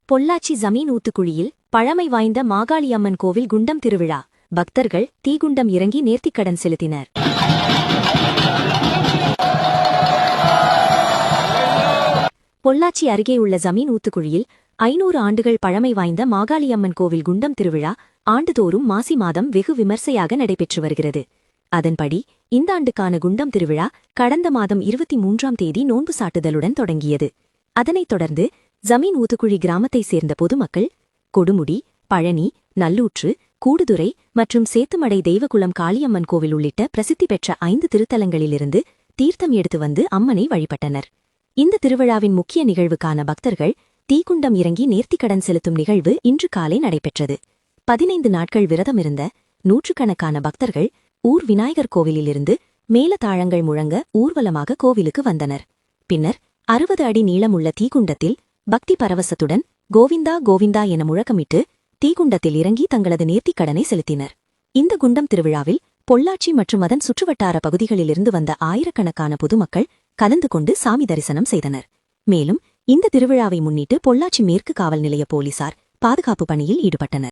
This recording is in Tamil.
பொள்ளாச்சி ஜமீன் ஊத்துக்குழியில் பழமை வாய்ந்த மாகாளியம்மன் கோவில் குண்டம் திருவிழா. பக்தர்கள் தீகுண்டம் இறங்கி நேர்த்திக்கடன் செலுத்தினர். பொள்ளாச்சி அருகே உள்ள ஜமீன் ஊத்துக்குழியில் 500 ஆண்டுகள் பழமை வாய்ந்த மாகாளியம்மன் கோவில் குண்டம் திருவிழா ஆண்டுதோறும் மாசி மாதம் வெகு விமர்சையாக நடைபெற்று வருகிறது. அதன்படி இந்த ஆண்டுக்கான குண்டம் திருவிழா கடந்த மாதம் 23ஆம் தேதி நோன்பு சாட்டுதலுடன் தொடங்கியது. அதனைத் தொடர்ந்து ஜமீன் ஊத்துக்குழி கிராமத்தைச் சேர்ந்த பொதுமக்கள் கொடுமுடி, பழனி, நல்லூற்று, கூடுதுறை மற்றும் சேத்துமடை தெய்வகுளம் காளியம்மன் கோவில் உள்ளிட்ட பிரசித்தி பெற்ற 5 திருத்தலங்களிலிருந்து தீர்த்தம் எடுத்து வந்து அம்மனை வழிபட்டனர். இந்த திருவிழாவின் முக்கிய நிகழ்வுக்கான பக்தர்கள் தீக்குண்டம் இறங்கி நேர்த்திக்கடன் செலுத்தும் நிகழ்வு இன்று காலை நடைபெற்றது. 15 நாட்கள் விரதமிருந்த நூற்றுக்கணக்கான பக்தர்கள் ஊர் விநாயகர் கோவிலிலிருந்து மேலதாளங்கள் முழங்க ஊர்வலமாக கோவிலுக்கு வந்தனர். பின்னர் 60 அடி நீளமுள்ள தீக்குண்டத்தில் பக்தி பரவசத்துடன் கோவிந்தா கோவிந்தா என முழக்கமிட்டு தீக்குண்டத்தில் இறங்கி தங்களது நேர்த்திக்கடனை செலுத்தினர். இந்த குண்டம் திருவிழாவில் பொள்ளாச்சி மற்றும் அதன் சுற்றுவட்டார பகுதிகளிலிருந்து வந்த ஆயிரக்கணக்கான பொதுமக்கள் கலந்து கொண்டு சாமி தரிசனம் செய்தனர். மேலும் இந்த திருவிழாவை முன்னிட்டு பொள்ளாச்சி மேற்கு காவல் நிலைய போலீசார் பாதுகாப்பு பணியில் ஈடுபட்டனர்.